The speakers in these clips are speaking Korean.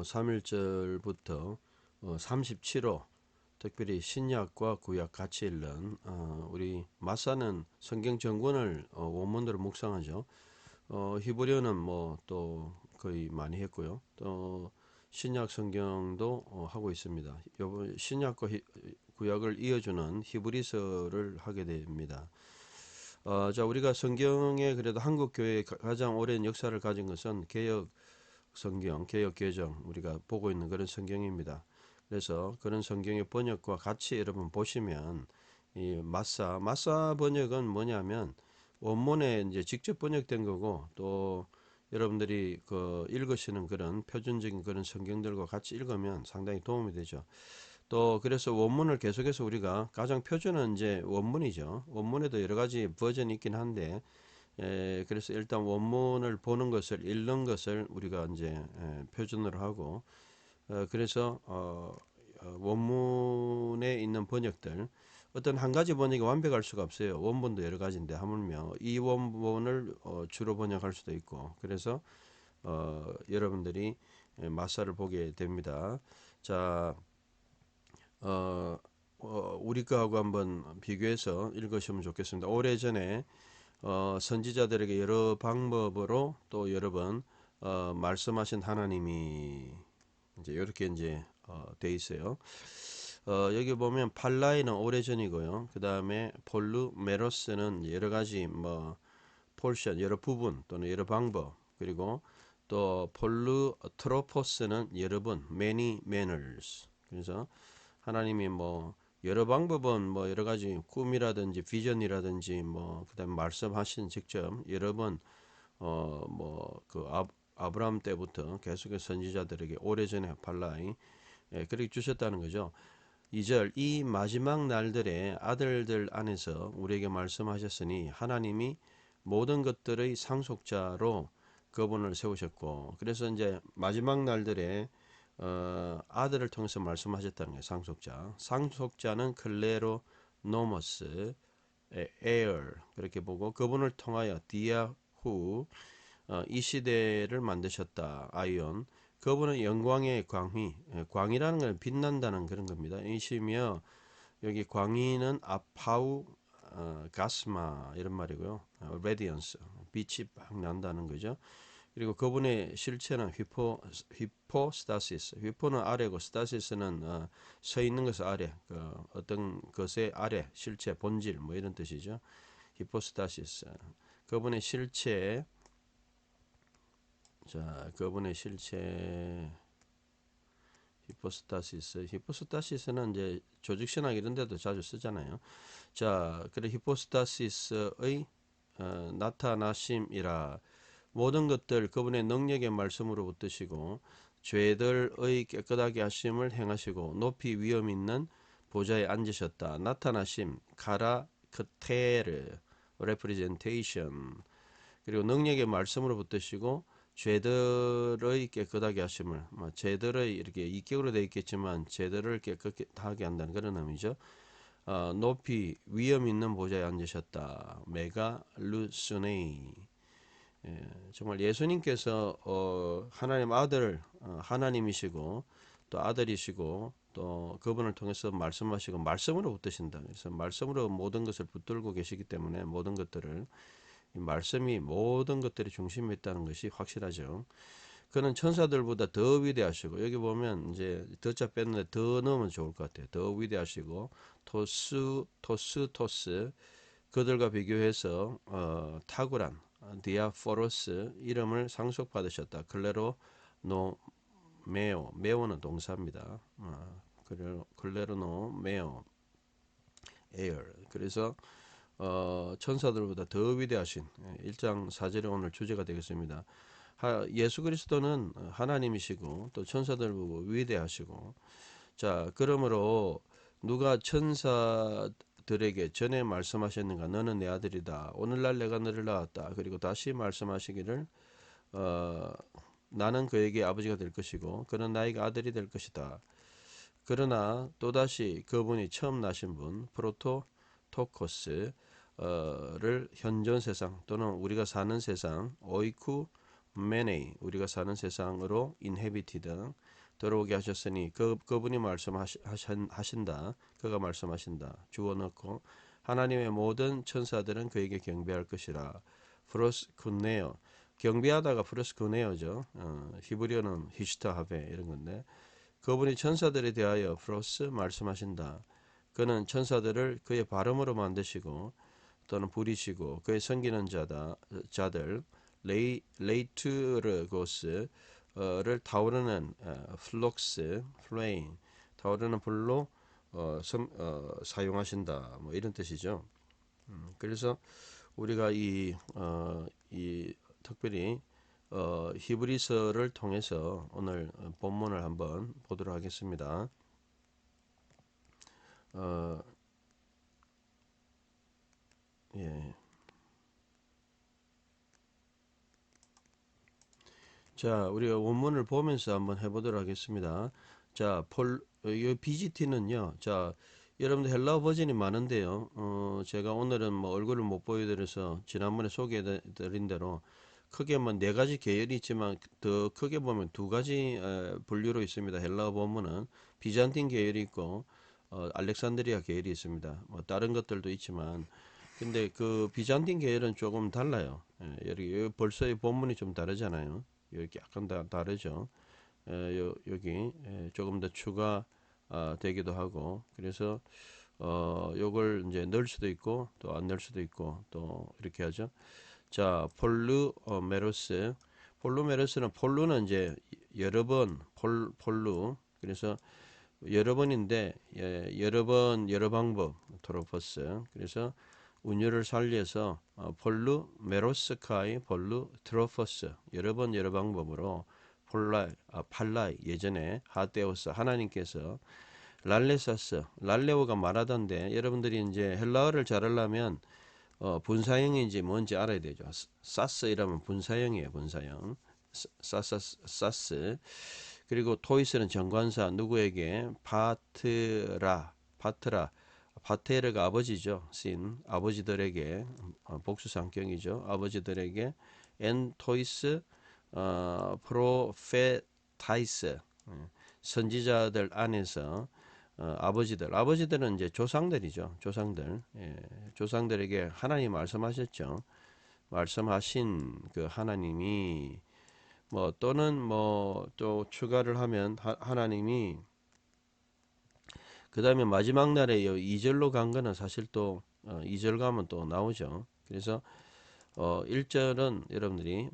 3일절부터 37호 특별히 신약과 구약 같이 읽는 우리 마사는 성경 전권을 원문으로 묵상하죠. 히브리어는 뭐 또 거의 많이 했고요. 또 신약 성경도 하고 있습니다. 요번 신약과 구약을 이어주는 히브리서를 하게 됩니다. 자, 우리가 성경에 그래도 한국 교회의 가장 오랜 역사를 가진 것은 개역 성경, 개역 개정 우리가 보고 있는 그런 성경입니다. 그래서 그런 성경의 번역과 같이 여러분 보시면 이 마사 번역은 뭐냐면 원문에 이제 직접 번역된 거고 또 여러분들이 그 읽으시는 그런 표준적인 그런 성경들과 같이 읽으면 상당히 도움이 되죠. 또 그래서 원문을 계속해서 우리가 가장 표준은 이제 원문이죠. 원문에도 여러 가지 버전이 있긴 한데 그래서 일단 원문을 보는 것을 읽는 것을 우리가 이제 표준으로 하고 그래서 원문에 있는 번역들 어떤 한 가지 번역이 완벽할 수가 없어요. 원본도 여러 가지인데 하물며 이 원본을 주로 번역할 수도 있고 그래서 여러분들이 마사를 보게 됩니다. 자, 우리 거하고 한번 비교해서 읽으시면 좋겠습니다. 오래전에 선지자들에게 여러 방법으로 또 여러 번 말씀하신 하나님이 이제 이렇게 이제 돼 있어요. 여기 보면 팔라이는 오래전이고요. 그 다음에 폴루메로스는 여러 가지 뭐 폴션 여러 부분 또는 여러 방법 그리고 또 폴루트로포스는 여러 번 many manners. 그래서 하나님이 뭐 여러 방법은 뭐 여러 가지 꿈이라든지 비전이라든지 뭐 그다음에 말씀하신 직접 여러 번 뭐 그 아브라함 때부터 계속해서 선지자들에게 오래전에 발라이 그렇게 주셨다는 거죠. 2절 이 마지막 날들의 아들들 안에서 우리에게 말씀하셨으니 하나님이 모든 것들의 상속자로 그분을 세우셨고 그래서 이제 마지막 날들에 아들을 통해서 말씀하셨다는 거예요. 상속자는 클레로 노머스 에어 그렇게 보고 그분을 통하여 디아후 이 시대를 만드셨다. 아이온 그분은 영광의 광휘 광이라는 건 빛난다는 그런 겁니다. 이시며 여기 광희는 아파우 가스마 이런 말이고요. 레디언스 빛이 막 난다는 거죠. 그리고 그분의 실체는 휘포스타시스. 휘포는 아래고 스타시스는 서 있는 것의 아래, 어떤 것의 아래, 실체, 본질 뭐 이런 뜻이죠. 히포스타시스. 그분의 실체, 자, 그분의 실체 히포스타시스는 이제 조직신학 이런 데도 자주 쓰잖아요. 자, 그래 히포스타시스의 나타나심이라 모든 것들 그분의 능력의 말씀으로 붙드시고 죄들의 깨끗하게 하심을 행하시고 높이 위엄 있는 보좌에 앉으셨다. 나타나심 카라크테르 레프리젠테이션 그리고 능력의 말씀으로 붙드시고 죄들의 깨끗하게 하심을 죄들의 이렇게 이격으로 되어 있겠지만 죄들을 깨끗하게 한다는 그런 의미죠. 높이 위엄 있는 보좌에 앉으셨다. 메가 루스네이 정말 예수님께서 하나님 아들 하나님이시고 또 아들이시고 또 그분을 통해서 말씀하시고 말씀으로 붙드신다. 그래서 말씀으로 모든 것을 붙들고 계시기 때문에 모든 것들을 이 말씀이 모든 것들이 중심에 있다는 것이 확실하죠. 그는 천사들보다 더 위대하시고 여기 보면 이제 더자 뺐는데 더 넣으면 좋을 것 같아요. 더 위대하시고 토스 그들과 비교해서 탁월한 디아포로스 이름을 상속받으셨다. 클레로 노 메오는 동사입니다. 클레로 노 메오 에어 그래서 천사들보다 더 위대하신 1장 4절의 오늘 주제가 되겠습니다. 예수 그리스도는 하나님이시고 또 천사들 보고 위대하시고 자 그러므로 누가 천사들에게 전에 말씀하셨는가 너는 내 아들이다 오늘날 내가 너를 낳았다 그리고 다시 말씀하시기를 나는 그에게 아버지가 될 것이고 그는 나에게 아들이 될 것이다. 그러나 또다시 그분이 처음 나신 분 프로토토코스를 현존 세상 또는 우리가 사는 세상 오이쿠 many 우리가 사는 세상으로 inhabited 들어오게 하셨으니 그분이 말씀하신다. 그가 말씀하신다. 주어 넣고 하나님의 모든 천사들은 그에게 경배할 것이라. 프로스쿠네어 경배하다가 프로스쿠네어죠. 히브리어는 히슈타하베 이런 건데 그분이 천사들에 대하여 프로스 말씀하신다. 그는 천사들을 그의 발음으로 만드시고 또는 부리시고 그의 섬기는 자들 레이투르고스를 타오르는 플록스 플레인 타오르는 불로 사용하신다. 뭐 이런 뜻이죠. 그래서 우리가 이 특별히 히브리서를 통해서 오늘 본문을 한번 보도록 하겠습니다. 예. 자, 우리가 원문을 보면서 한번 해보도록 하겠습니다. 자, 이 BGT는요. 자, 여러분들 헬라어 버전이 많은데요. 제가 오늘은 뭐 얼굴을 못 보여드려서 지난번에 소개해드린 대로 크게 뭐 네 가지 계열이 있지만 더 크게 보면 두 가지 분류로 있습니다. 헬라어 본문은 비잔틴 계열이 있고 알렉산드리아 계열이 있습니다. 뭐 다른 것들도 있지만 근데 그 비잔틴 계열은 조금 달라요. 여기 벌써 이 본문이 좀 다르잖아요. 여기 약간 다르죠. 여기 조금 더 추가 되기도 하고 그래서 요걸 이제 넣을 수도 있고 또 안 넣을 수도 있고 또 이렇게 하죠. 자, 폴루메로스. 폴루메로스는 폴루는 이제 여러 번 폴루. 그래서 여러 번인데 여러 번 여러 방법 트로퍼스. 그래서 운율을 살려서 폴루메로스카이 폴루트로퍼스 여러 번 여러 방법으로 팔라이 예전에 하데오스 하나님께서 랄레사스 랄레오가 말하던데 여러분들이 이제 헬라어를 잘하려면 분사형인지 뭔지 알아야 되죠. 사스 이라면 분사형이에요. 분사형. 사스. 그리고 토이스는 정관사 누구에게 파트라가 아버지죠. 신 아버지들에게 복수상격이죠. 아버지들에게 엔 토이스 프로페타이스 선지자들 안에서 아버지들은 이제 조상들이죠. 조상들. 조상들에게 하나님 말씀하셨죠. 말씀하신 그 하나님이 뭐 또는 뭐 또 추가를 하면 하나님이 그 다음에 마지막 날에 2절로 간 거는 사실 또 2절 가면 또 나오죠. 그래서 1절은 여러분들이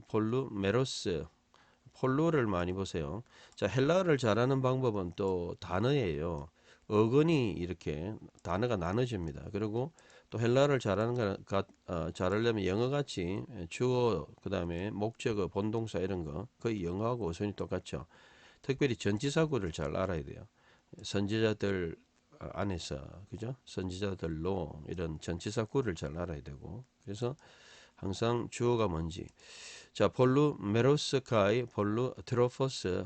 폴루를 많이 보세요. 자, 헬라어를 잘하는 방법은 또 단어예요. 어근이 이렇게 단어가 나눠집니다. 그리고 또 헬라어를 잘하려면 영어같이 주어 그다음에 목적어 본동사 이런 거 거의 영어하고 어순이 똑같죠. 특별히 전치사구를 잘 알아야 돼요. 선지자들 안에서 그죠? 선지자들로 이런 전치사구를 잘 알아야 되고 그래서 항상 주어가 뭔지 자 폴루 메로스카이 폴루 트로포스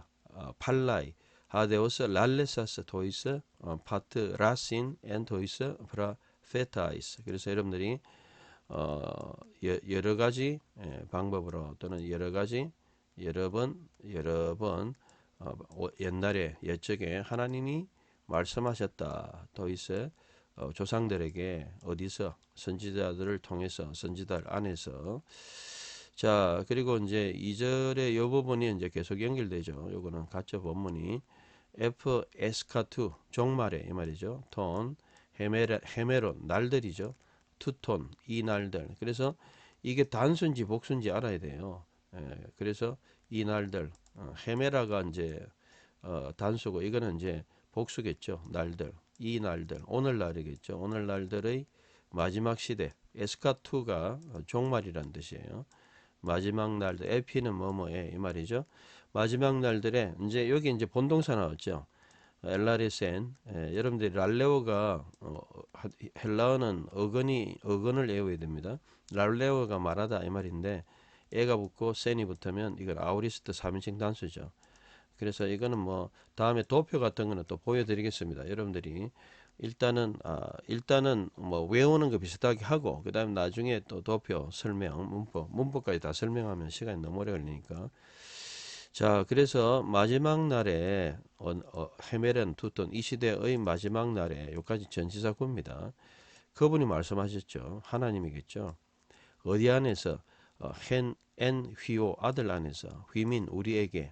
팔라이 하데오스 랄레사스 토이스 파트 라신 앤 토이스 프라페타이스 그래서 여러분들이 여러 가지 방법으로 또는 여러 가지 여러 번 옛날에 옛적에 하나님이 말씀하셨다. 토이스 조상들에게 어디서 선지자들을 통해서 선지자들 안에서 자 그리고 이제 2절의 요 부분이 이제 계속 연결되죠. 요거는 가짜 본문이 F 에스카투 종말에 이 말이죠. 톤 헤메론 날들이죠. 투톤 이 날들. 그래서 이게 단수인지 복수인지 알아야 돼요. 그래서 이 날들 헤메라가 이제 단수고 이거는 이제 복수겠죠. 날들 이 날들 오늘날이겠죠. 오늘날들의 마지막 시대 에스카투가 종말이란 뜻이에요. 마지막 날들 에피는 뭐뭐에 이 말이죠. 마지막 날들에 이제 여기 이제 본동사 나왔죠. 엘라레센 여러분들이 랄레오가 헬라어는 어근을 외워야 됩니다. 랄레오가 말하다 이 말인데 에가 붙고 센이 붙으면 이건 아우리스트 3인칭 단수죠. 그래서 이거는 뭐 다음에 도표 같은 거는 또 보여드리겠습니다. 여러분들이 일단은 뭐 외우는 거 비슷하게 하고 그다음에 나중에 또 도표 설명 문법까지 다 설명하면 시간이 너무 오래 걸리니까. 자, 그래서 마지막 날에 헤멜은 두톤 이 시대의 마지막 날에 여기까지 전치사구입니다. 그분이 말씀하셨죠. 하나님이겠죠. 어디 안에서 엔 휘오 아들 안에서 휘민 우리에게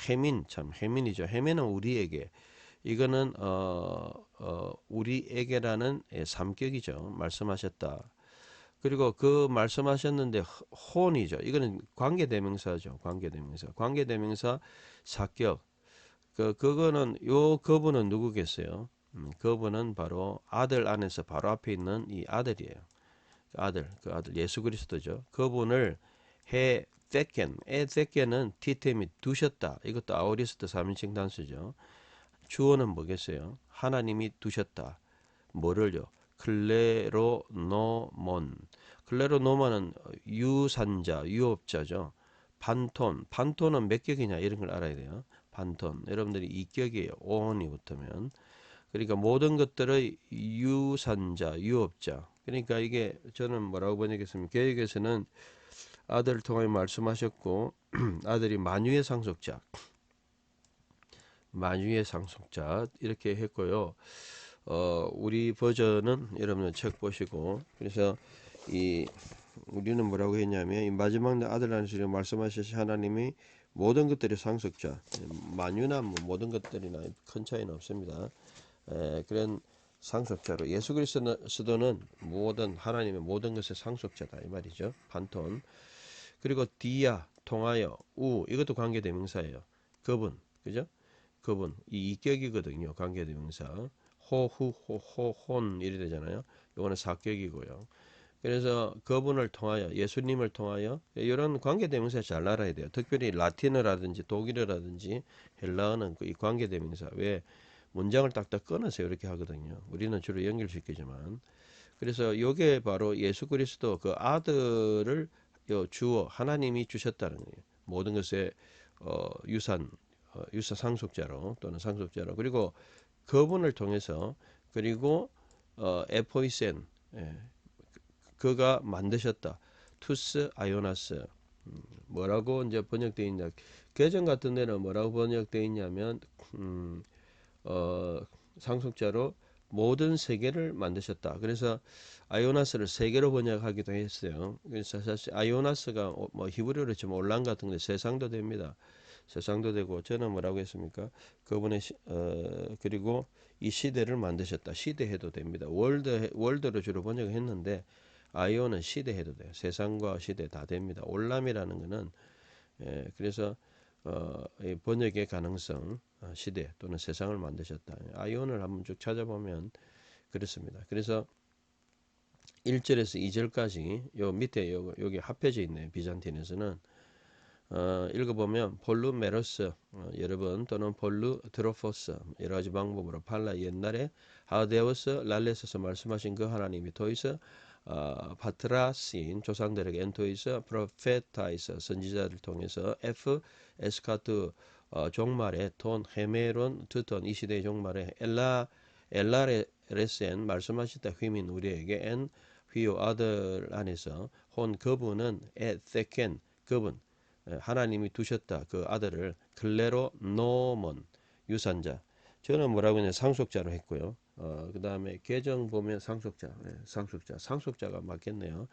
해민 참 해민이죠. 해민은 우리에게 이거는 우리에게라는 삼격이죠. 말씀하셨다. 그리고 그 말씀하셨는데 혼이죠. 이거는 관계대명사죠. 관계대명사. 관계대명사 사격. 그거는 요 그분은 누구겠어요? 그분은 바로 아들 안에서 바로 앞에 있는 이 아들이에요. 그 아들 예수 그리스도죠. 그분을 해 테켄, 테켄은 티템이 두셨다. 이것도 아우리스트 3인칭 단수죠. 주어는 뭐겠어요? 하나님이 두셨다. 뭐를요? 클레로노몬. 클레로노몬은 유산자, 유업자죠. 판톤은 몇 격이냐 이런 걸 알아야 돼요. 판톤. 여러분들이 이격이에요. 오온이 붙으면. 그러니까 모든 것들의 유산자, 유업자. 그러니까 이게 저는 뭐라고 번역했습니까? 개혁에서는 아들을 통하여 말씀하셨고 아들이 만유의 상속자, 만유의 상속자 이렇게 했고요. 우리 버전은 여러분들 책 보시고 그래서 이 우리는 뭐라고 했냐면 이 마지막 날 아들 안에서 말씀하시신 하나님이 모든 것들의 상속자, 만유나 뭐 모든 것들이나 큰 차이는 없습니다. 그런 상속자로 예수 그리스도는 모든 하나님의 모든 것의 상속자다 이 말이죠. 판톤. 그리고 디아 통하여 우 이것도 관계대명사예요. 그분 그죠? 그분 이 이격이거든요. 관계대명사. 호후 호혼 이래 되잖아요. 이거는 사격이고요. 그래서 그분을 통하여 예수님을 통하여 이런 관계대명사 잘 알아야 돼요. 특별히 라틴어라든지 독일어라든지 헬라어는 이 관계대명사 왜 문장을 딱딱 끊어서 이렇게 하거든요. 우리는 주로 연결시키지만 그래서 이게 바로 예수 그리스도 그 아들을 주어 하나님이 주셨다는 거예요. 모든 것의 유사 상속자로 또는 상속자로 그리고 그분을 통해서 그리고 에포이센 그가 만드셨다. 투스 아요나스 뭐라고 이제 번역되어 있냐? 개정 같은 데는 뭐라고 번역되어 있냐면 상속자로 모든 세계를 만드셨다. 그래서 아요나스를 세계로 번역하기도 했어요. 그래서 사실 아요나스가 뭐 히브리어로 치면 올란 같은 데 세상도 됩니다. 세상도 되고 저는 뭐라고 했습니까? 그분의 그리고 이 시대를 만드셨다. 시대해도 됩니다. 월드로 주로 번역했는데 아이오는 시대해도 돼요. 세상과 시대 다 됩니다. 올람이라는 거는 그래서 이 번역의 가능성 시대 또는 세상을 만드셨다. 아이온을 한번 쭉 찾아보면 그렇습니다. 그래서 1절에서 2절까지 요 밑에 여기 합해져 있네요. 비잔틴에서는 읽어보면 폴루메로스 여러분 또는 폴루드로포스 여러 가지 방법으로 팔라 옛날에 하데오스 랄레스에서 말씀하신 그 하나님이 토이스 파트라신 조상들에게 엔토이스 프로페타이스 선지자를 통해서 에프 에스카트 종말에 톤 헤메론 드톤 이 시대의 종말에 엘라레센 말씀하셨다 휘민 우리에게 엔 휘오 아들 안에서 혼 그분은 에테켄 그분 하나님이 두셨다 그 아들을 클레로 노먼 유산자 저는 뭐라고 했냐 상속자로 했고요. 그 다음에 계정 보면 상속자가 맞겠네요.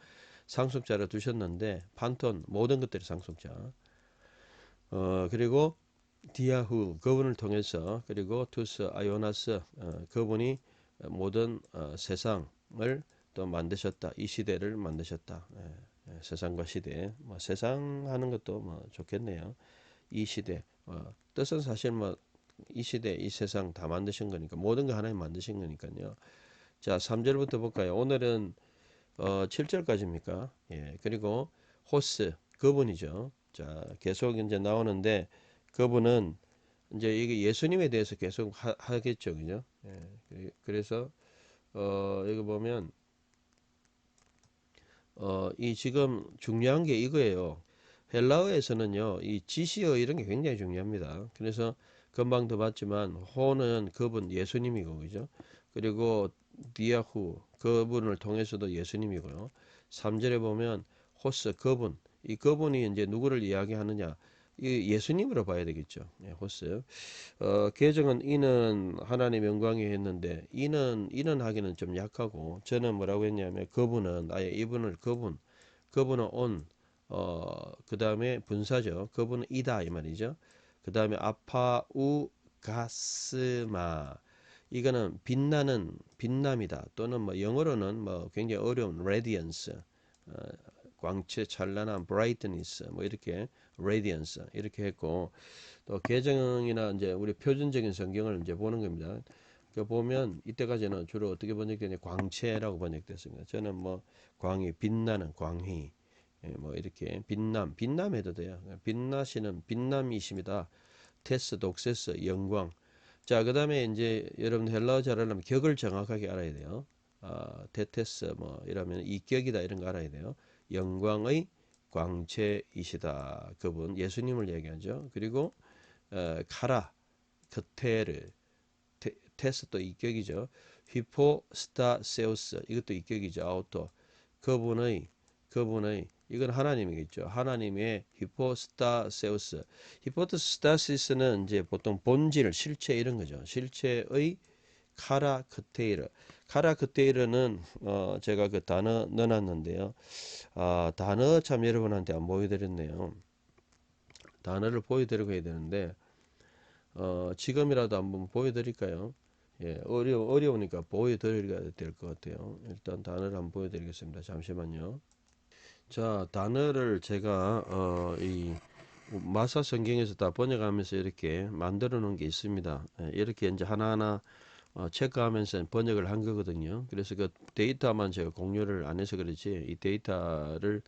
상속자로 두셨는데 판톤 모든 것들이 상속자. 그리고 디아후 그분을 통해서 그리고 투스 아요나스 그분이 모든 세상을 또 만드셨다. 이 시대를 만드셨다. 세상과 시대. 뭐 세상 하는 것도 뭐 좋겠네요. 이 시대. 뜻은 사실 뭐 이 시대, 이 세상 다 만드신 거니까 모든 거 하나님 만드신 거니까요. 자, 3절부터 볼까요? 오늘은 7절까지입니까? 예. 그리고 호스 그분이죠. 자, 계속 이제 나오는데 그분은 이제 이게 예수님에 대해서 계속 하겠죠. 그죠? 예. 그래서 이거 보면 이 지금 중요한 게 이거예요. 헬라어에서는요, 이 지시어 이런 게 굉장히 중요합니다. 그래서 금방도 봤지만 호는 그분 예수님이고 그죠? 그리고 디아후 그분을 통해서도 예수님이고요. 3절에 보면 호스 그분 이 그분이 이제 누구를 이야기하느냐 이 예수님으로 봐야 되겠죠. 예, 호스 계정은 이는 하나님의 영광이 했는데 이는 하기는 좀 약하고 저는 뭐라고 했냐면 그분은 아예 이분을 그분은 온 그 다음에 분사죠. 그분은 이다 이 말이죠. 그 다음에 아파우 가스마 이거는 빛나는 빛남이다 또는 뭐 영어로는 뭐 굉장히 어려운 radiance 어, 광채 찬란한 brightness 뭐 이렇게 radiance 이렇게 했고 또 개정이나 이제 우리 표준적인 성경을 이제 보는 겁니다. 그 보면 이때까지는 주로 어떻게 번역되냐 광채라고 번역됐습니다. 저는 뭐 광이 빛나는 광희 뭐 이렇게 빛남해도 돼요. 빛나시는 빛남이십니다. 테스 독세스 영광. 자 그다음에 이제 여러분 헬라어 잘하려면 격을 정확하게 알아야 돼요. 테테스 뭐 이러면 이격이다 이런 거 알아야 돼요. 영광의 광채이시다. 그분 예수님을 얘기하죠. 그리고 카라 크테르 테스도 이격이죠. 휘포스타세우스 이것도 이격이죠. 아우토 그분의 이건 하나님이겠죠. 하나님의 히포스타세우스. 히포스타시스는 이제 보통 본질, 실체 이런 거죠. 실체의 카라크테이르. 카라크테이르는 제가 그 단어 넣어놨는데요. 단어 참 여러분한테 안 보여드렸네요. 단어를 보여드리고 해야 되는데 지금이라도 한번 보여드릴까요? 예, 어려우니까 보여드려야 될 것 같아요. 일단 단어를 한번 보여드리겠습니다. 잠시만요. 자, 단어를 제가 이 마사 성경에서 다 번역하면서 이렇게 만들어 놓은 게 있습니다. 예, 이렇게 이제 하나하나 체크하면서 번역을 한 거거든요. 그래서 그 데이터만 제가 공유를 안 해서 그렇지 이 데이터를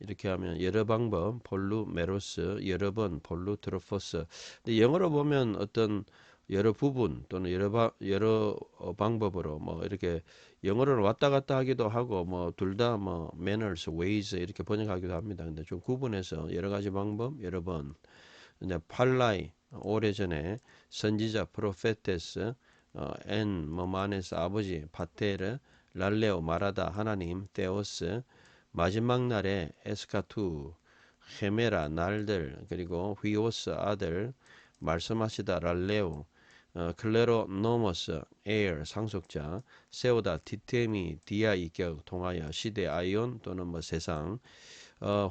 이렇게 하면 여러 방법 폴루 메로스 여러 번 폴루 트로포스 근데 영어로 보면 어떤 여러 부분 또는 여러 방법으로 뭐 이렇게 영어로는 왔다 갔다 하기도 하고 뭐 둘 다 뭐 manners, ways 이렇게 번역하기도 합니다. 근데 좀 구분해서 여러 가지 방법 여러 번 이제 팔라이 오래전에 선지자 프로페테스 엔 뭐마네스 아버지 파테르 랄레오 말하다 하나님 테오스 마지막 날에 에스카투 헤메라 날들 그리고 휘오스 아들 말씀하시다 랄레오 클레로 노머스 에어 상속자 세우다 디테미 디아 이격 통하여 시대 아이온 또는 뭐 세상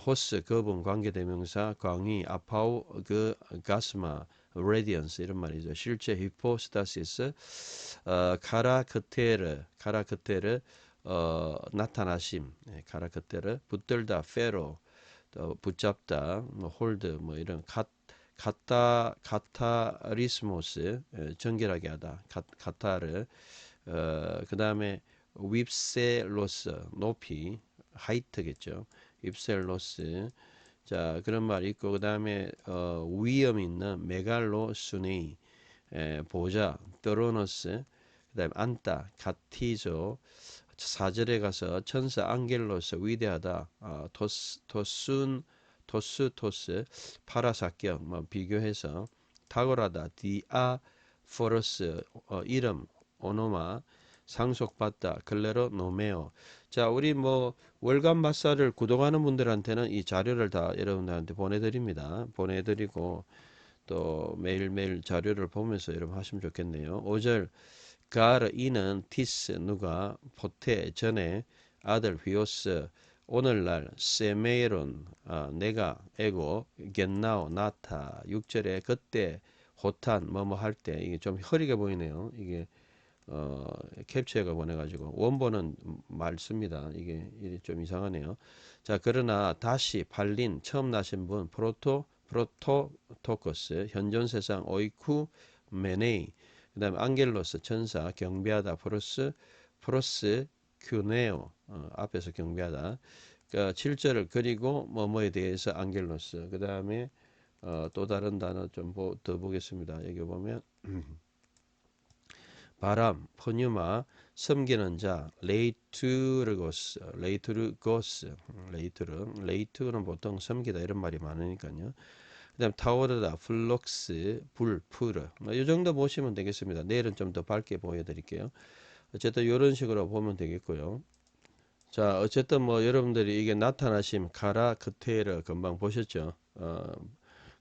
호스 그분 관계대명사 광희 아파우 그 가스마 레디언스 이런 말이죠. 실제 히포스타시스 카라크테르 나타나심 카라크테르 붙들다 페로 또 붙잡다 뭐 홀드 뭐 이런 카타리스모스 정결하게 하다 카타르 그 다음에 윕셀로스 높이 하이트겠죠. 윕셀로스 자 그런 말 있고 그 다음에 위험 있는 메갈로스네이 보자 드로노스 그 다음에 안타 가티조 4절에 가서 천사 앙겔로스 위대하다 토스 파라사격 뭐 비교해서 탁월하다 디아포러스 이름 오노마 상속받다 클레로 노메오 자 우리 뭐 월간 마사를 구독하는 분들한테는 이 자료를 다 여러분들한테 보내드립니다. 보내드리고 또 매일매일 자료를 보면서 여러분 하시면 좋겠네요. 5절 가르 이는 티스 누가 포테 전에 아들 휘오스 오늘날 세메론 내가 에고 겐나오 나타 6절에 그때 호탄 뭐뭐 할 때 이게 좀 흐리게 보이네요. 이게 캡처해가 보내가지고 원본은 맑습니다. 이게 좀 이상하네요. 자 그러나 다시 팔린 처음 나신 분 프로토토코스 현존세상 오이쿠 메네이 그 다음에 앙겔로스 천사 경배하다 프로스 큐네오 앞에서 경배하다 그러니까 7절을 그리고 뭐뭐에 대해서 앙겔로스 그 다음에 또 다른 단어 좀 더 보겠습니다. 여기 보면 바람, 포뉴마, 섬기는 자, 레이투르는 보통 섬기다 이런 말이 많으니까요. 그다음 타오르다, 플럭스, 불, 푸르. 이 정도 보시면 되겠습니다. 내일은 좀 더 밝게 보여드릴게요. 어쨌든 이런 식으로 보면 되겠고요. 자, 어쨌든 뭐 여러분들이 이게 나타나심, 카라크테르 금방 보셨죠?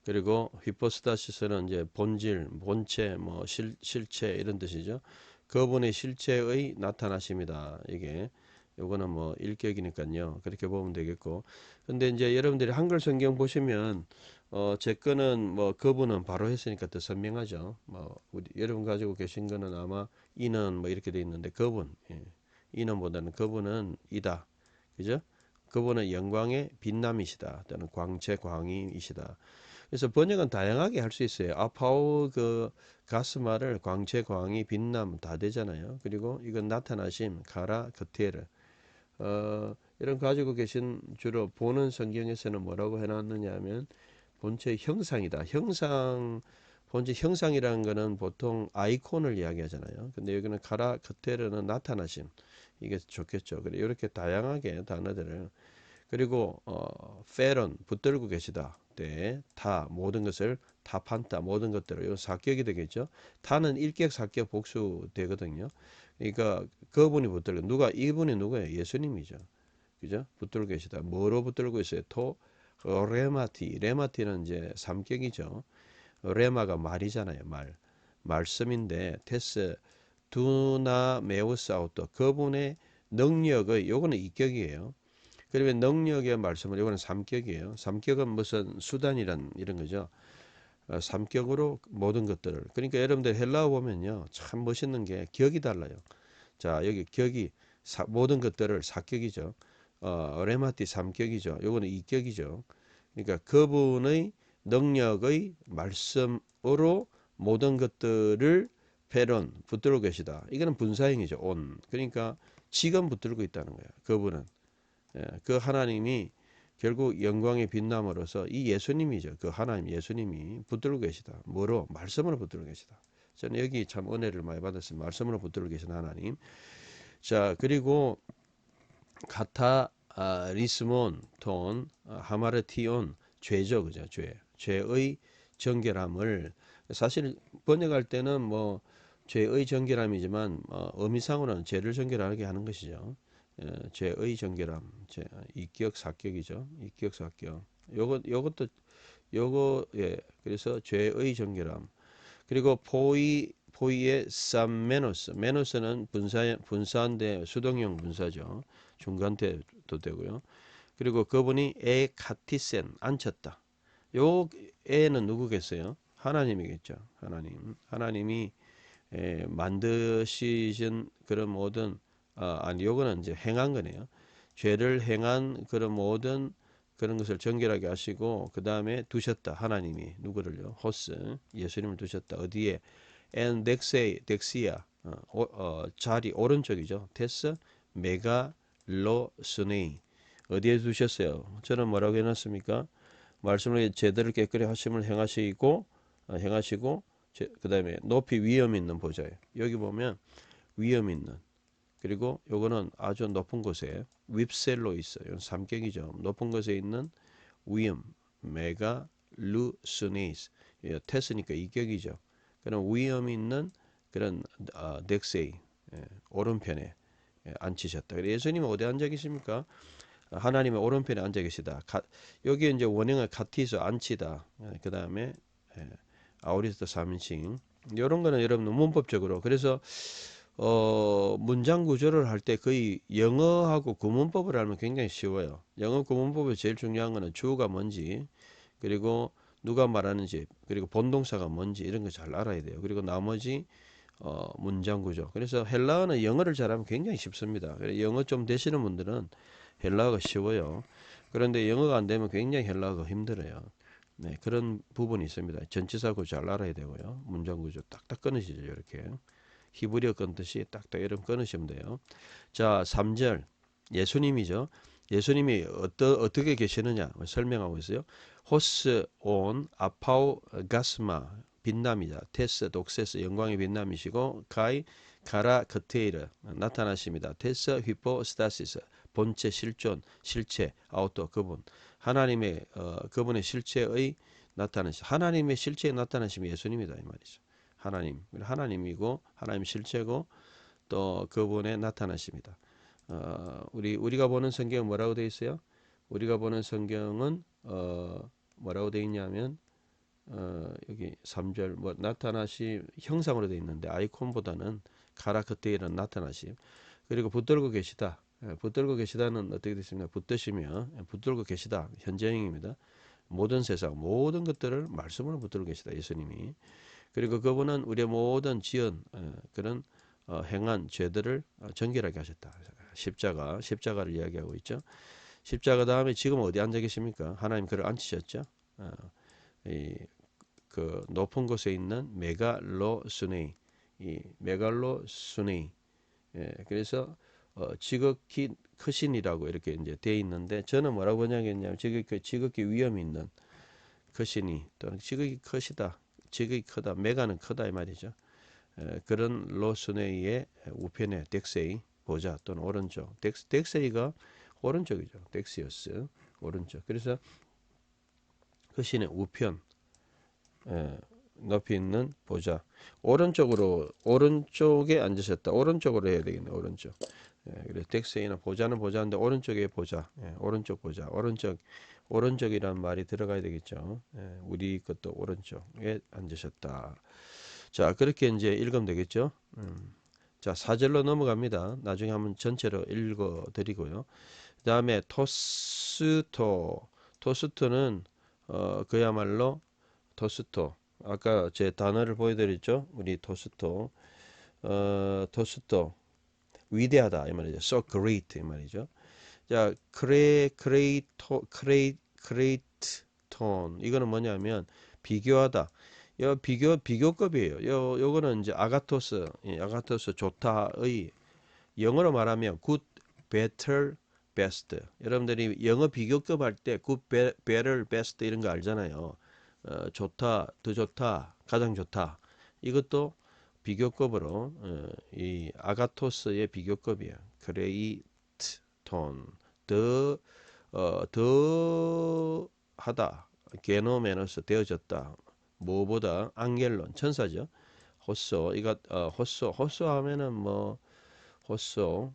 그리고 히포스타시스는 이제 본질, 본체, 뭐 실체 이런 뜻이죠. 그분의 실체의 나타나심이다. 이게 요거는 뭐 일격이니까요. 그렇게 보면 되겠고. 근데 이제 여러분들이 한글 성경 보시면 제 거는 뭐 그분은 바로 했으니까 더 선명하죠. 뭐 우리 여러분 가지고 계신 거는 아마 이는 뭐 이렇게 돼 있는데 그분 이는보다는 그분은 이다. 그죠? 그분은 영광의 빛남이시다. 또는 광채 광이이시다. 그래서 번역은 다양하게 할 수 있어요. 아파오 그 가스마를 광채 광이 빛남 다 되잖아요. 그리고 이건 나타나심 가라 그테르 이런 가지고 계신 주로 보는 성경에서는 뭐라고 해놨느냐 하면 본체 형상이다. 형상 본체 형상이라는 거는 보통 아이콘을 이야기하잖아요. 근데 여기는 가라 그테르는 나타나심 이게 좋겠죠. 그래 이렇게 다양하게 단어들을 그리고 페론 붙들고 계시다. 때, 타 모든 것을 타판타 모든 것들을 이 사격이 되겠죠. 타는 일격 사격 복수 되거든요. 그러니까 그분이 붙들고 누가 이분이 누구예요? 예수님이죠. 그죠? 붙들고 계시다. 뭐로 붙들고 있어요? 토 레마티 레마티는 이제 삼격이죠. 레마가 말이잖아요. 말씀인데 테스 두나 메우스 아우토 그분의 능력의 요거는 이격이에요. 그러면 능력의 말씀은 이거는 삼격이에요. 삼격은 무슨 수단이란 이런 거죠. 삼격으로 모든 것들을. 그러니까 여러분들 헬라어 보면요. 참 멋있는 게 격이 달라요. 자, 여기 격이 모든 것들을 사격이죠. 레마티 삼격이죠. 요거는 이격이죠. 그러니까 그분의 능력의 말씀으로 모든 것들을 페론 붙들고 계시다. 이거는 분사형이죠. 온. 그러니까 지금 붙들고 있다는 거예요. 그분은. 그 하나님이 결국 영광의 빛남으로서 이 예수님이죠. 그 하나님 예수님이 붙들고 계시다. 뭐로? 말씀으로 붙들고 계시다. 저는 여기 참 은혜를 많이 받았습니다. 말씀으로 붙들고 계신 하나님. 자, 그리고 가타 리스몬 톤 하마르티온 죄죠. 그죠? 죄의 정결함을 사실 번역할 때는 뭐 죄의 정결함이지만 의미상으로는 죄를 정결하게 하는 것이죠. 죄의 정결함, 이격 사격이죠. 이격 사격. 요거 예. 그래서 죄의 정결함. 그리고 포이의 쌈메노스. 메노스는 분사인데 수동형 분사죠. 중간태도 되고요. 그리고 그분이 에 카티센 앉혔다. 요 에는 누구겠어요? 하나님이겠죠. 하나님이 만드시신 그런 모든 아니 요거는 이제 행한 거네요. 죄를 행한 그런 모든 그런 것을 정결하게 하시고 그 다음에 두셨다. 하나님이 누구를요? 호스 예수님을 두셨다. 어디에? 엔 덱시아 자리 오른쪽이죠. 테스 메가로스네이 어디에 두셨어요? 저는 뭐라고 해놨습니까? 말씀을 제대로 깨끗이 하심을 행하시고 그 다음에 높이 위험 있는 보좌에 여기 보면 위험 있는 그리고 요거는 아주 높은 곳에 윕셀로 있어요. 삼격이죠. 높은 곳에 있는 위험 메가 루스니스 테스니까 이격이죠. 그런 위험 있는 그런 덱세이 오른편에 앉히셨다. 예수님은 어디 앉아 계십니까? 하나님의 오른편에 앉아 계시다. 여기 이제 원형을 카티서 앉히다. 그 다음에 아우리스도 3인칭. 이런 거는 여러분 문법적으로 그래서 문장 구조를 할 때 거의 영어하고 구문법을 알면 굉장히 쉬워요. 영어 구문법에 제일 중요한 거는 주어가 뭔지 그리고 누가 말하는지 그리고 본동사가 뭔지 이런 거 잘 알아야 돼요. 그리고 나머지 문장 구조. 그래서 헬라어는 영어를 잘하면 굉장히 쉽습니다. 영어 좀 되시는 분들은 헬라어가 쉬워요. 그런데 영어가 안 되면 굉장히 헬라어가 힘들어요. 네, 그런 부분이 있습니다. 전치사 구조 잘 알아야 되고요. 문장 구조 딱딱 끊으시죠. 이렇게. 히브리어 끊듯이 딱딱 이름 끊으시면 돼요. 자, 3절. 예수님이죠. 예수님이 어떻게 계시느냐 설명하고 있어요. 호스 온 아파우 가스마 빛남이다. 테스 독세스 영광의 빛남이시고 가이 가라 그테이르 나타나십니다. 테스 휘포스타시스 본체 실존 실체 아우토 그분 하나님의 그분의 실체의 나타나시 하나님의 실체에 나타나심이 예수님이다 이 말이죠. 하나님이고 하나님 실체고 또 그분의 나타나심이다. 우리가 보는 성경은 뭐라고 되어 있어요? 우리가 보는 성경은 뭐라고 되어 있냐면 여기 3절 뭐 나타나심 형상으로 되어 있는데 아이콘보다는 가라 그때 이런 나타나심. 그리고 붙들고 계시다. 붙들고 계시다는 어떻게 됐습니까? 붙드시며 붙들고 계시다. 현재형입니다. 모든 세상 모든 것들을 말씀으로 붙들고 계시다. 예수님이. 그리고 그분은 우리의 모든 지은 그런 행한 죄들을 정결하게 하셨다. 십자가를 이야기하고 있죠. 십자가 다음에 지금 어디 앉아 계십니까? 하나님 그를 앉히셨죠. 그 높은 곳에 있는 메갈로스네이, 이 메갈로스네이. 그래서 지극히 크신이라고 이렇게 이제 돼 있는데 저는 뭐라고 번역했냐면 지극히 위험 있는 크시니 또는 지극히 크시다, 지극히 크다, 메가는 크다 이 말이죠. 그런 로스네이의 우편에 덱세이 보좌 또는 오른쪽, 덱세이가 오른쪽이죠. 덱시어스 오른쪽. 그래서 크신의 우편 높이 있는 보좌 오른쪽에 앉으셨다. 오른쪽으로 해야 되겠네. 오른쪽. 그래서 덱세이나 보좌는 보좌인데 오른쪽에 보좌. 오른쪽 보좌. 오른쪽이란 말이 들어가야 되겠죠. 우리 것도 오른쪽에 앉으셨다. 자, 그렇게 이제 읽으면 되겠죠. 자, 4절로 넘어갑니다. 나중에 한번 전체로 읽어 드리고요. 그다음에 토스토는 그야말로 토스토. 아까 제 단어를 보여드렸죠. 우리 토스토. 토스토. 위대하다 이 말이죠. So great 이 말이죠. 자, 크레이톤 이거는 뭐냐면 비교하다. 비교급이에요. 요거는 이제 아가토스 좋다의 영어로 말하면 good, better, best. 여러분들이 영어 비교급 할 때 good, better, best 이런 거 알잖아요. 좋다, 더 좋다, 가장 좋다. 이것도 비교급으로 이 아가토스의 비교급이에요. 크레이톤 더 하다. 게노메너스 되어졌다. 뭐보다 앙겔론 천사죠. 호소 이거 호소 하면은 뭐 호소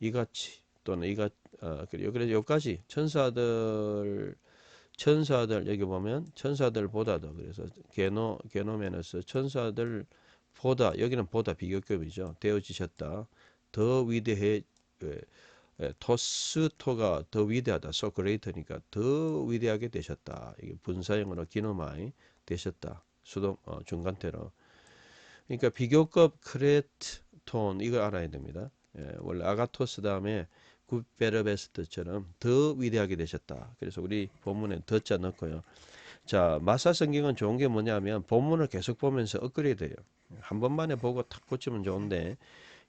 이같이 또는 그래서 여기까지 천사들 여기 보면 천사들보다도 그래서 게노메너스 천사들보다 여기는 보다 비교급이죠. 되어지셨다. 더 위대해 토스토가 더 위대하다. so great니까 더 위대하게 되셨다. 이게 분사형으로 기노마이 되셨다. 수동 중간태로. 그러니까 비교급 크레톤 이걸 알아야 됩니다. 원래 아가토스 다음에 굿베르베스트처럼 더 위대하게 되셨다. 그래서 우리 본문에 더자 넣고요. 자, 마사 성경은 좋은 게 뭐냐면 본문을 계속 보면서 업그레이드해요. 한 번만에 보고 탁 고치면 좋은데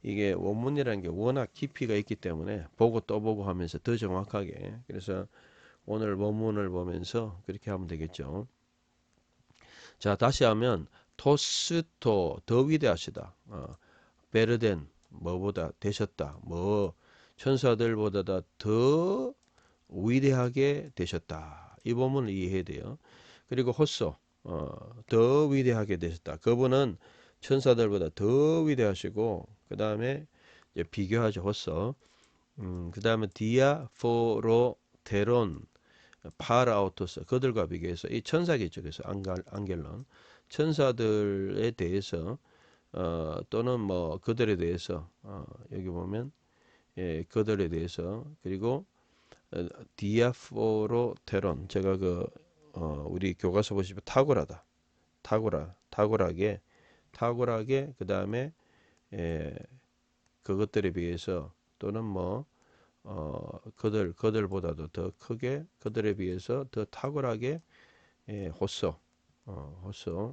이게 원문이라는 게 워낙 깊이가 있기 때문에 보고 또 보고 하면서 더 정확하게. 그래서 오늘 원문을 보면서 그렇게 하면 되겠죠. 자, 다시 하면 토스토 더 위대하시다. 베르덴 뭐보다 되셨다. 뭐 천사들보다 더 위대하게 되셨다. 이 부분을 이해해야 돼요. 그리고 호소 더 위대하게 되셨다. 그분은 천사들보다 더 위대하시고 그 다음에 비교하죠. 호소. 그 다음에 디아포로테론 파라오토스 그들과 비교해서 이 천사겠죠. 그래서 안겔론 천사들에 대해서 또는 뭐 그들에 대해서 여기 보면 그들에 대해서 그리고 디아포로테론 제가 우리 교과서 보시면 탁월하게 그 다음에 그것들에 비해서 또는 뭐 그들보다도 더 크게 그들에 비해서 더 탁월하게 호소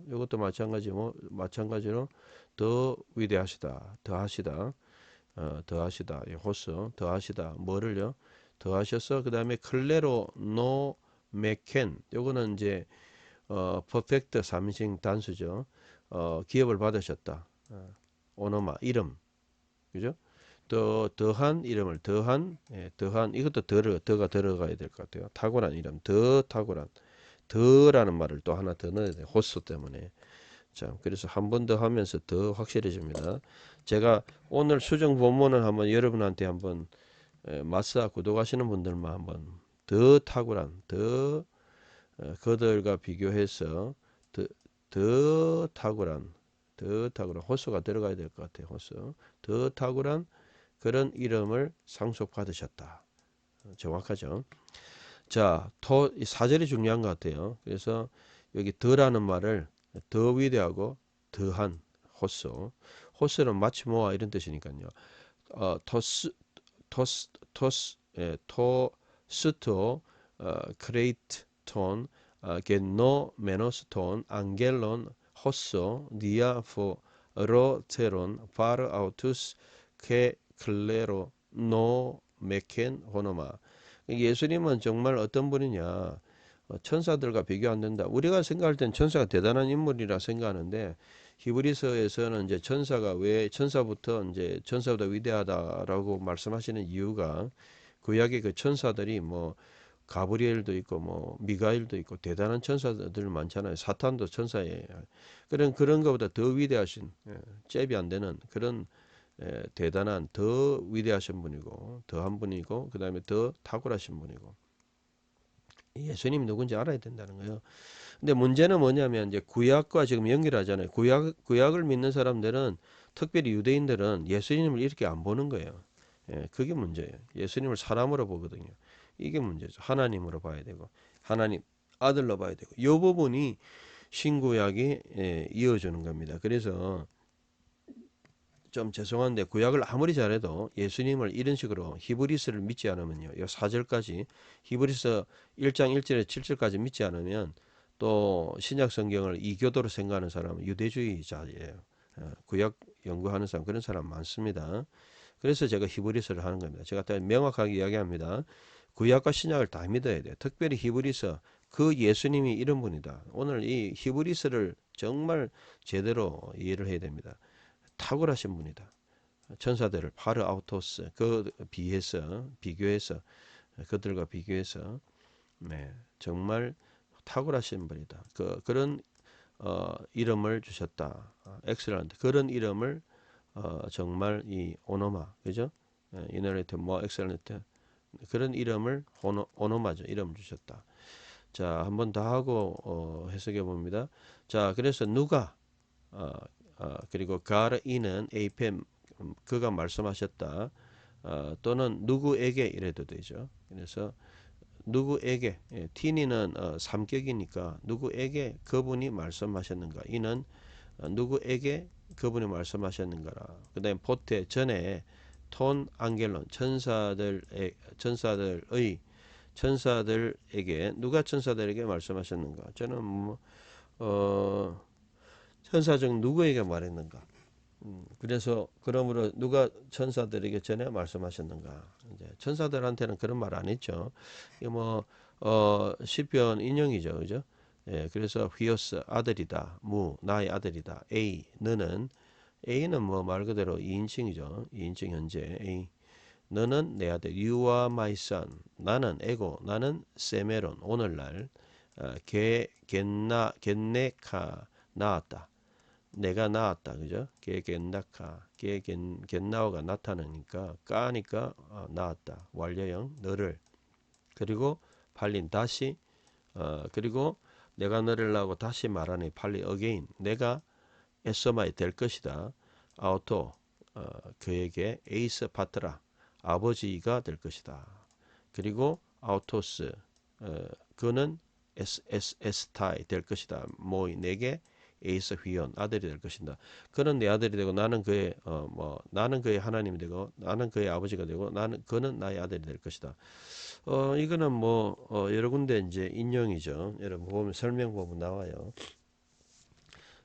이것도 마찬가지로 더 위대하시다 더하시다 호소 더하시다 뭐를요 더하셔서 그 다음에 클레로 노 메켄 요거는 이제 퍼펙트 3인칭 단수죠. 기업을 받으셨다. 오노마 이름 그죠? 더한 이름을 더한 더한 이것도 더가 들어가야 될 것 같아요. 탁월한 이름 더 탁월한 더라는 말을 또 하나 더 넣어야 돼요. 호수 때문에. 자, 그래서 한 번 더 하면서 더 확실해집니다. 제가 오늘 수정 본문을 한번 여러분한테 한번 마사 구독하시는 분들만 한번 더 탁월한 그들과 비교해서 더, 더 탁월한 호수가 들어가야 될 것 같아요. 호수 더 탁월한 그런 이름을 상속받으셨다. 정확하죠? 자, 이 사절이 중요한 것 같아요. 그래서 여기 더라는 말을 더 위대하고 더한 호수는 마치 모아 이런 뜻이니까요. 토스토 크레이톤 게노 메노스톤 안겔론 호소 디아포로테론 파르 아우투스 케 클레로 노 메켄 호노마. 예수님은 정말 어떤 분이냐, 천사들과 비교 안 된다. 우리가 생각할 땐 천사가 대단한 인물이라 생각하는데 히브리서에서는 이제 천사가 왜 천사부터 이제 천사보다 위대하다라고 말씀하시는 이유가 구약의 그 천사들이 뭐 가브리엘도 있고 뭐 미가일도 있고 대단한 천사들 많잖아요. 사탄도 천사예요. 그런 것보다 더 위대하신 잽이 안 되는 그런 대단한 더 위대하신 분이고 더한 분이고 그 다음에 더 탁월하신 분이고 예수님이 누군지 알아야 된다는 거예요. 근데 문제는 뭐냐면 이제 구약과 지금 연결하잖아요. 구약을 믿는 사람들은 특별히 유대인들은 예수님을 이렇게 안 보는 거예요. 그게 문제예요. 예수님을 사람으로 보거든요. 이게 문제죠. 하나님으로 봐야 되고 하나님 아들로 봐야 되고 이 부분이 신구약이 이어주는 겁니다. 그래서 좀 죄송한데 구약을 아무리 잘해도 예수님을 이런 식으로 히브리서를 믿지 않으면요. 이 4절까지 히브리서 1장 1절에 7절까지 믿지 않으면 또 신약 성경을 이교도로 생각하는 사람은 유대주의자예요. 구약 연구하는 사람 그런 사람 많습니다. 그래서 제가 히브리서를 하는 겁니다. 제가 다 명확하게 이야기합니다. 구약과 신약을 다 믿어야 돼요. 특별히 히브리서 그 예수님이 이런 분이다. 오늘 이 히브리서를 정말 제대로 이해를 해야 됩니다. 탁월하신 분이다. 천사들을 파르 아우토스 비교해서 그들과 비교해서 정말 탁월하신 분이다. 그런 이름을 주셨다. 엑셀런트 그런 이름을 정말 이 오노마 그죠? 이너레트 뭐 엑셀런트 그런 이름을 오노마죠. 이름을 주셨다. 자, 한번 더 하고 해석해 봅니다. 자, 그래서 누가 그리고 가르이는 에이펜 그가 말씀하셨다. 또는 누구에게 이래도 되죠. 그래서 누구에게 티니는 삼격이니까 누구에게 그분이 말씀하셨는가 이는 누구에게 그분이 말씀하셨는가라. 그 다음에 포테 전에 톤 안겔론 천사들에게 누가 천사들에게 말씀하셨는가. 저는 천사 중 누구에게 말했는가. 그래서 그러므로 누가 천사들에게 전에 말씀하셨는가. 이제 천사들한테는 그런 말 안 했죠. 이게 뭐 시편 인용이죠, 그죠? 예, 그래서 휘어스 아들이다, 나의 아들이다. 너는 A는 뭐 말 그대로 2인칭이죠. 2인칭 현재 A. 너는 내 아들, you are my son. 나는 나는 세메론, 오늘날 겐네카 나왔다. 내가 나왔다, 그죠? 겐나카, 겐나오가 나타나니까 까니까 나왔다. 완료형 너를 그리고 팔린 다시 그리고 내가 너를 나고 다시 말하니 팔리 어게인 내가 에서마이 될 것이다. 아우토 그에게 에이스 파트라 아버지가 될 것이다. 그리고 아우토스 그는 에스타이 될 것이다. 모이 내게 에이스 휘온 아들이 될 것이다. 그는 내 아들이 되고 나는 그의 하나님이 되고 나는 그의 아버지가 되고 그는 나의 아들이 될 것이다. 이거는 여러 군데 이제 인용이죠. 여러분 보면 설명 보면 나와요.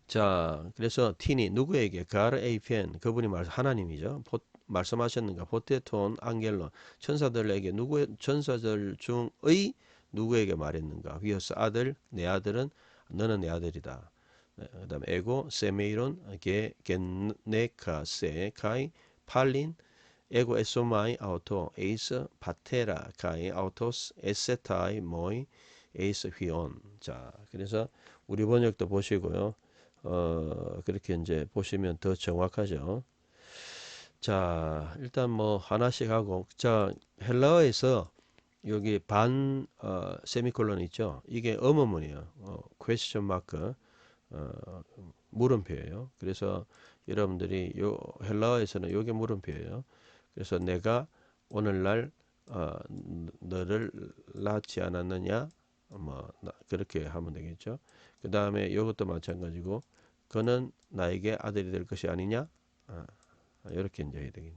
자, 그래서 티니 누구에게 가르 에이펜 그분이 하나님이죠. 말씀하셨는가? 포테톤 안겔론 천사들에게 천사들 중의 누구에게 말했는가? 위어스 아들 내 아들은 너는 내 아들이다. 그다음에 에고 세메이론 겐네카세 카이 팔린 에고 에소마이 아우토 에이스 파테라 가이 아우토스 에세타이 모이 에이스 휘온. 자, 그래서 우리 번역도 보시고요. 그렇게 이제 보시면 더 정확하죠. 자, 일단 뭐 하나씩 하고, 자, 헬라어에서 여기 세미콜론 있죠. 이게 의문문이에요. question mark, 물음표예요. 그래서 여러분들이 요 헬라어에서는 요게 물음표예요. 그래서 내가 오늘날 너를 낳지 않았느냐? 뭐 그렇게 하면 되겠죠. 그 다음에 이것도 마찬가지고 그는 나에게 아들이 될 것이 아니냐? 이렇게 이제 해야 되겠네.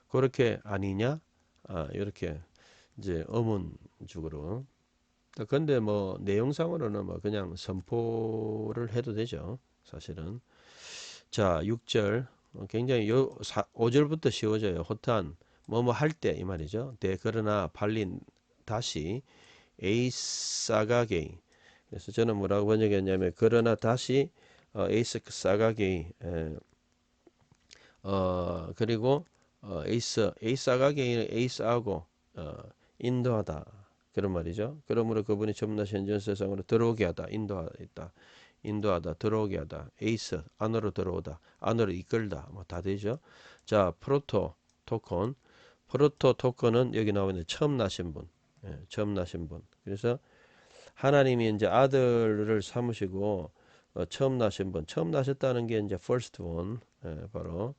그렇게 아니냐? 이렇게 이제 의문식으로. 근데 뭐 내용상으로는 뭐 그냥 선포를 해도 되죠. 사실은. 자, 6절. 굉장히 5절부터 쉬워져요. 호탄 뭐뭐 할 때 이 말이죠. 그러나 발린 다시 에이사가게이. 그래서 저는 뭐라고 번역했냐면 그러나 다시 에이사가게이. 그리고 에이사가게이 에이스하고 인도하다. 그런 말이죠. 그러므로 그분이 점나신 전 세상으로 들어오게 하다. 인도하다, 들어오게 하다. 에이스, 안으로 들어오다, 안으로 이끌다. 뭐 다 되죠. 자, 토콘. 토콘은 여기 나오는 처음 나신 분. 처음 나신 분. 그래서 하나님이 이제 아들을 삼으시고 처음 나신 분. 처음 나셨다는 게 이제 first one. 바로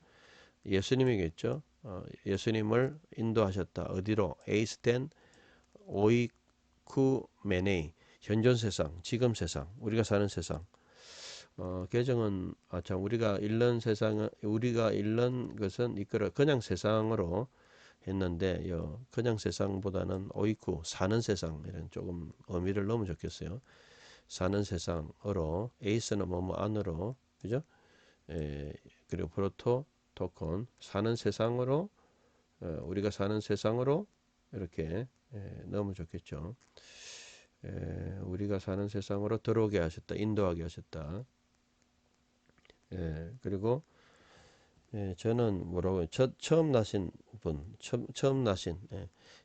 예수님이겠죠. 예수님을 인도하셨다. 어디로? 에이스텐 오이쿠메네이. 현존 세상, 지금 세상, 우리가 사는 세상. 개정은 참 우리가 읽는 것은 이끌어 그냥 세상으로 했는데 그냥 세상보다는 오이쿠 사는 세상 이런 조금 의미를 넣으면 좋겠어요. 사는 세상으로 에이스는 뭐뭐 안으로 그죠? 그리고 토콘 사는 세상으로 우리가 사는 세상으로 이렇게 넣으면 좋겠죠. 우리가 사는 세상으로 들어오게 하셨다. 인도하게 하셨다. 그리고 저는 뭐라고 처음 나신 분, 처음 나신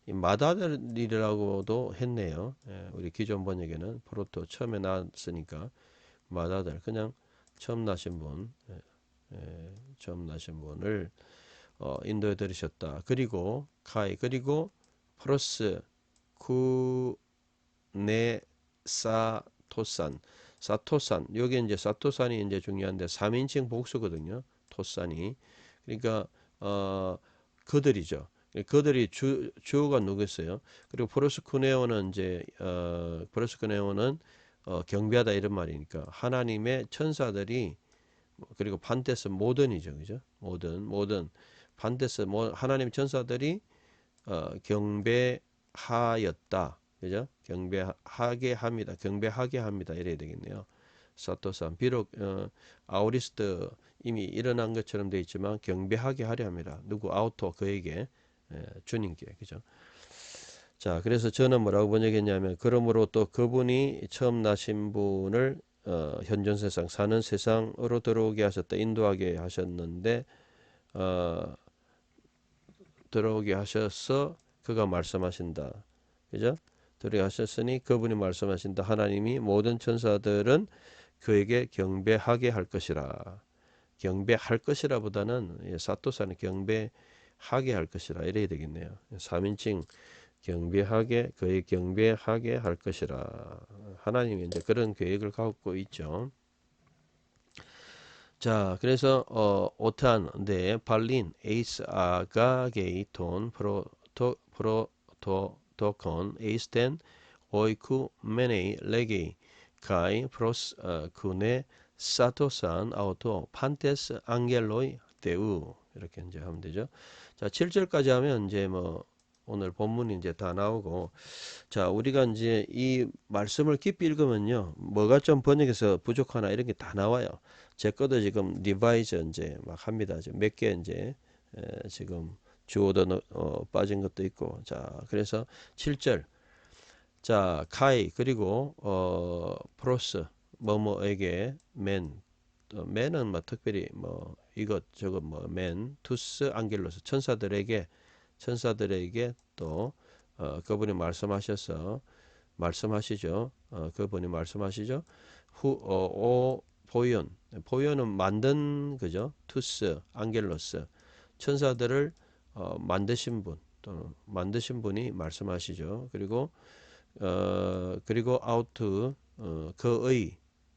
이 마다들이라고도 했네요. 우리 기존 번역에는 처음에 나왔으니까 마다들 그냥 처음 나신 분, 처음 나신 분을 인도해 들으셨다. 그리고 그리고 플러스 사토산 여기 이제 사토산이 이제 중요한데 3인칭 복수거든요. 토산이. 그러니까 그들이죠. 그들이 주어가 누구였어요? 그리고 프로스쿠네오는 이제 프로스쿠네오는 경배하다 이런 말이니까 하나님의 천사들이 그리고 판테스 모든이죠. 그죠? 모든 판테스 하나님 천사들이 경배하였다. 그죠? 경배하게 합니다. 이래야 되겠네요. 사토산 비록 아우리스트 이미 일어난 것처럼 되어 있지만 경배하게 하려 합니다. 누구 아우토 그에게 주님께 그죠? 자, 그래서 저는 뭐라고 번역했냐면 그러므로 또 그분이 처음 나신 분을 현존 세상 사는 세상으로 들어오게 하셨다. 인도하게 하셨는데 들어오게 하셔서 그가 말씀하신다. 그죠? 들어오게 하셨으니 그분이 말씀하신다. 하나님이 모든 천사들은 그에게 경배하게 할 것이라. 경배할 것이라 보다는 사토사는 경배하게 할 것이라 이래야 되겠네요. 3인칭 그의 경배하게 할 것이라. 하나님이 이제 그런 계획을 갖고 있죠. 자, 그래서 오탄, 발린, 에이스, 아가게이톤, 프로토콘, 에이스텐, 오이쿠, 메네이, 레게이, 가이, 프로스, 쿠네, 사토산, 아우토, 판테스, 앙겔로이, 데우 이렇게 이제 하면 되죠. 자, 7절까지 하면 이제 뭐 오늘 본문이 이제 다 나오고, 자, 우리가 이제 이 말씀을 깊이 읽으면요, 뭐가 좀 번역해서 부족하나 이런 게 다 나와요. 제 것도 지금 리바이저 이제 막 합니다. 지금 몇 개 이제 지금 주어도 빠진 것도 있고, 자, 그래서 7절, 자, 카이 그리고 프로스 뭐뭐에게 맨 맨은 뭐 특별히 뭐 이것 저것 뭐 맨, 투스, 안겔로스 천사들에게 또 그분이 말씀하시죠. 그분이 말씀하시죠. 오 보이온, 은 만든 그죠. 투스, 안겔로스, 천사들을 만드신 분, 또는 만드신 분이 말씀하시죠. 그리고 아우트,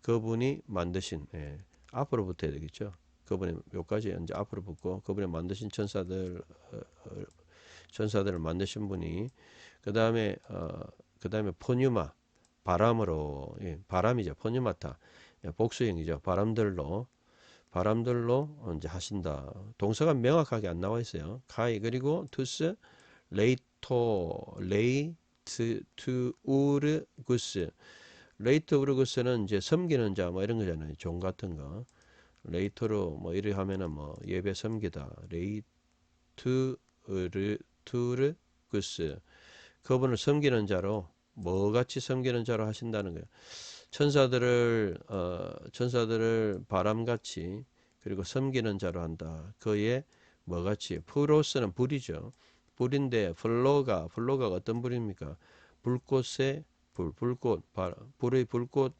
그분이 만드신, 앞으로 붙어야 되겠죠. 그분이 여기까지 이제 앞으로 붙고 그분이 만드신 천사들을 만드신 분이 그다음에 포뉴마, 바람으로, 바람이죠. 포뉴마타, 복수형이죠. 바람들로 이제 하신다. 동사가 명확하게 안 나와 있어요. 카이, 그리고 투스, 레이트 투 우르구스. 레이트 우르구스는 이제 섬기는 자 뭐 이런 거잖아요. 종 같은 거. 레이터로 뭐 이래 하면은 뭐 예배 섬기다. 레이트 우르구스. 그분을 섬기는 자로, 뭐같이 섬기는 자로 하신다는 거예요. 천사들을 바람같이, 그리고 섬기는 자로 한다. 그의 뭐같이, 프로스는 불이죠. 불인데 플로가 어떤 불입니까? 불꽃의 불의 불꽃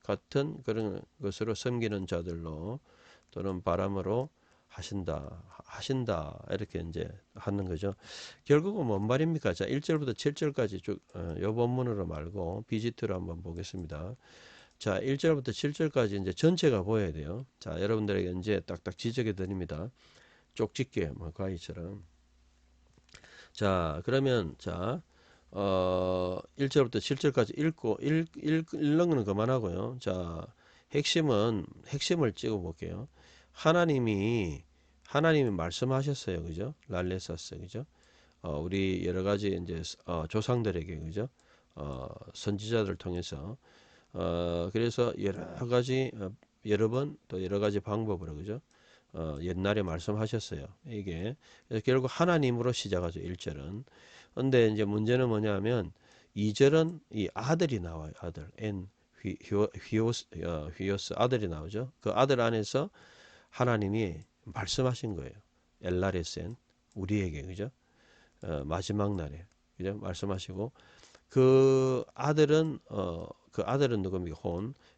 같은 그런 것으로 섬기는 자들로, 또는 바람으로 하신다 이렇게 이제 하는 거죠. 결국은 뭔 말입니까? 자, 1절부터 7절까지 쭉 요 본문으로 말고 비지트로 한번 보겠습니다. 자, 1절부터 7절까지 이제 전체가 보여야 돼요. 자, 여러분들에게 이제 딱딱 지적해 드립니다. 쪽집게 뭐 과일처럼. 자, 그러면 1절부터 7절까지 읽는 건 그만하고요. 자, 핵심을 찍어 볼게요. 하나님이 말씀하셨어요. 그죠? 랄레사스. 그죠? 우리 여러 가지 이제 조상들에게, 그죠? 선지자들을 통해서, 그래서 여러 가지, 여러 번 또 여러 가지 방법으로, 그죠? 옛날에 말씀하셨어요. 이게 그래서 결국 하나님으로 시작하죠. 1절은. 근데 이제 문제는 뭐냐면 2절은 이 아들이 나와요. 아들. 휘오스 아들이 나오죠. 그 아들 안에서 하나님이 말씀하신 거예요. 엘라레센 우리에게, 그죠? 마지막 날에, 그죠? 말씀하시고 그 아들은 누굽니까?